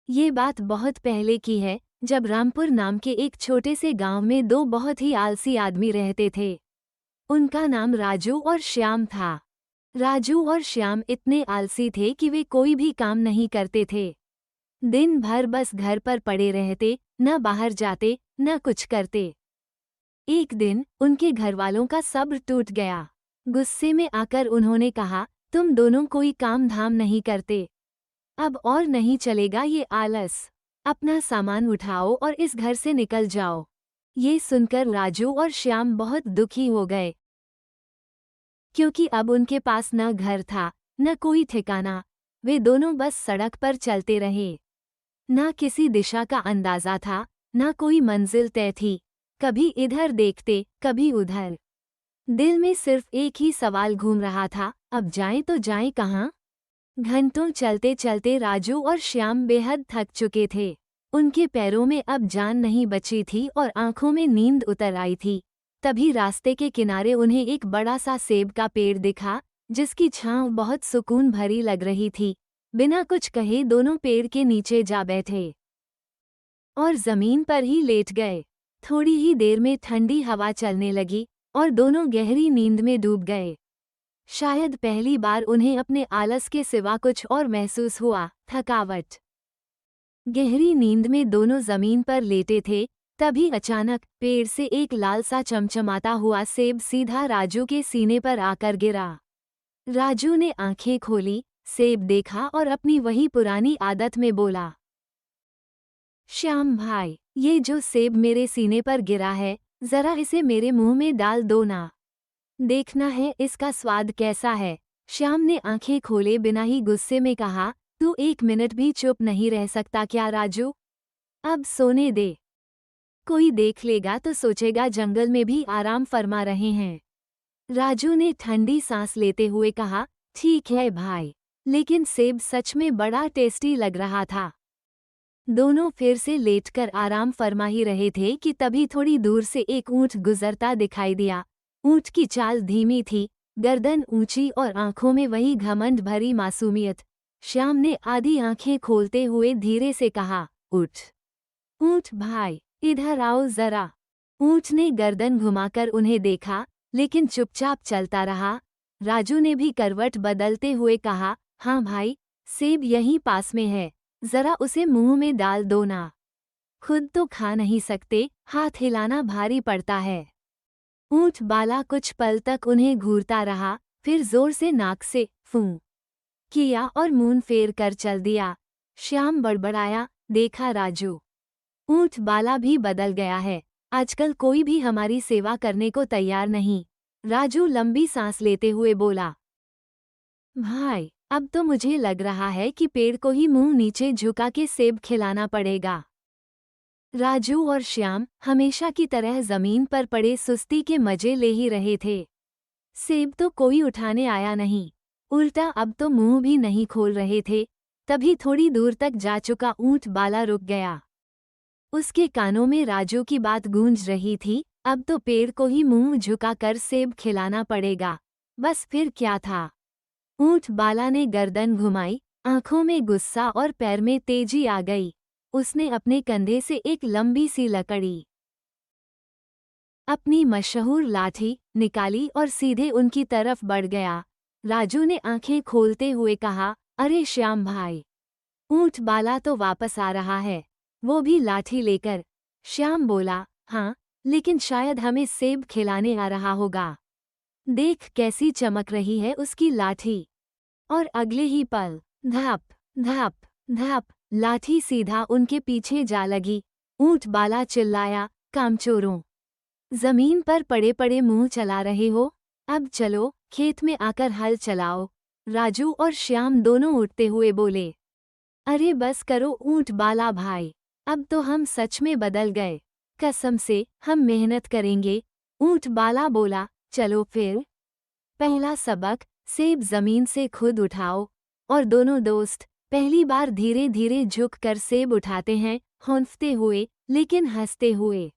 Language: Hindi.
ये बात बहुत पहले की है, जब रामपुर नाम के एक छोटे से गांव में दो बहुत ही आलसी आदमी रहते थे। उनका नाम राजू और श्याम था। राजू और श्याम इतने आलसी थे कि वे कोई भी काम नहीं करते थे। दिन भर बस घर पर पड़े रहते, न बाहर जाते, न कुछ करते। एक दिन उनके घरवालों का सब्र टूट गया। गुस्से में आकर उन्होंने कहा, तुम दोनों कोई काम धाम नहीं करते, अब और नहीं चलेगा ये आलस। अपना सामान उठाओ और इस घर से निकल जाओ। ये सुनकर राजू और श्याम बहुत दुखी हो गए, क्योंकि अब उनके पास न घर था, न कोई ठिकाना। वे दोनों बस सड़क पर चलते रहे। न किसी दिशा का अंदाजा था, न कोई मंजिल तय थी। कभी इधर देखते, कभी उधर। दिल में सिर्फ एक ही सवाल घूम रहा था, अब जाएं तो जाएं कहाँ? घंटों चलते चलते राजू और श्याम बेहद थक चुके थे। उनके पैरों में अब जान नहीं बची थी और आंखों में नींद उतर आई थी। तभी रास्ते के किनारे उन्हें एक बड़ा सा सेब का पेड़ दिखा, जिसकी छांव बहुत सुकून भरी लग रही थी। बिना कुछ कहे दोनों पेड़ के नीचे जा बैठे और जमीन पर ही लेट गए। थोड़ी ही देर में ठंडी हवा चलने लगी और दोनों गहरी नींद में डूब गए। शायद पहली बार उन्हें अपने आलस के सिवा कुछ और महसूस हुआ, थकावट। गहरी नींद में दोनों जमीन पर लेटे थे, तभी अचानक पेड़ से एक लाल सा चमचमाता हुआ सेब सीधा राजू के सीने पर आकर गिरा। राजू ने आंखें खोली, सेब देखा और अपनी वही पुरानी आदत में बोला, श्याम भाई, ये जो सेब मेरे सीने पर गिरा है, जरा इसे मेरे मुंह में डाल दो ना। देखना है इसका स्वाद कैसा है। श्याम ने आंखें खोले बिना ही गुस्से में कहा, तू एक मिनट भी चुप नहीं रह सकता क्या राजू? अब सोने दे। कोई देख लेगा तो सोचेगा जंगल में भी आराम फरमा रहे हैं। राजू ने ठंडी सांस लेते हुए कहा, ठीक है भाई, लेकिन सेब सच में बड़ा टेस्टी लग रहा था। दोनों फिर से लेटकर आराम फरमा ही रहे थे कि तभी थोड़ी दूर से एक ऊंट गुजरता दिखाई दिया। ऊंट की चाल धीमी थी, गर्दन ऊंची और आंखों में वही घमंड भरी मासूमियत। श्याम ने आधी आंखें खोलते हुए धीरे से कहा, उठ। ऊंट भाई, इधर आओ जरा। ऊंट ने गर्दन घुमाकर उन्हें देखा, लेकिन चुपचाप चलता रहा। राजू ने भी करवट बदलते हुए कहा, हाँ भाई, सेब यहीं पास में है, जरा उसे मुंह में डाल दो ना। खुद तो खा नहीं सकते, हाथ हिलाना भारी पड़ता है। ऊंट बाला कुछ पल तक उन्हें घूरता रहा, फिर जोर से नाक से फूं किया और मुंह फेर कर चल दिया। श्याम बड़बड़ाया, देखा राजू, ऊंट बाला भी बदल गया है, आजकल कोई भी हमारी सेवा करने को तैयार नहीं। राजू लंबी सांस लेते हुए बोला, भाई, अब तो मुझे लग रहा है कि पेड़ को ही मुंह नीचे झुका के सेब खिलाना पड़ेगा। राजू और श्याम हमेशा की तरह जमीन पर पड़े सुस्ती के मजे ले ही रहे थे। सेब तो कोई उठाने आया नहीं, उल्टा अब तो मुंह भी नहीं खोल रहे थे। तभी थोड़ी दूर तक जा चुका ऊंट बाला रुक गया। उसके कानों में राजू की बात गूंज रही थी, अब तो पेड़ को ही मुंह झुकाकर सेब खिलाना पड़ेगा, बस फिर क्या था। ऊंट बाला ने गर्दन घुमाई, आंखों में गुस्सा और पैर में तेजी आ गई। उसने अपने कंधे से एक लंबी सी लकड़ी, अपनी मशहूर लाठी, निकाली और सीधे उनकी तरफ बढ़ गया। राजू ने आंखें खोलते हुए कहा, अरे श्याम भाई, ऊंट बाला तो वापस आ रहा है, वो भी लाठी लेकर। श्याम बोला, हाँ, लेकिन शायद हमें सेब खिलाने आ रहा होगा। देख कैसी चमक रही है उसकी लाठी। और अगले ही पल धप धप धप लाठी सीधा उनके पीछे जा लगी। ऊंट बाला चिल्लाया, कामचोरों, जमीन पर पड़े पड़े मुंह चला रहे हो, अब चलो खेत में आकर हल चलाओ। राजू और श्याम दोनों उठते हुए बोले, अरे बस करो ऊंट बाला भाई, अब तो हम सच में बदल गए, कसम से हम मेहनत करेंगे। ऊंट बाला बोला, चलो फिर। पहला सबक, सेब जमीन से खुद उठाओ। और दोनों दोस्त पहली बार धीरे धीरे झुक कर सेब उठाते हैं, हौंफते हुए लेकिन हंसते हुए।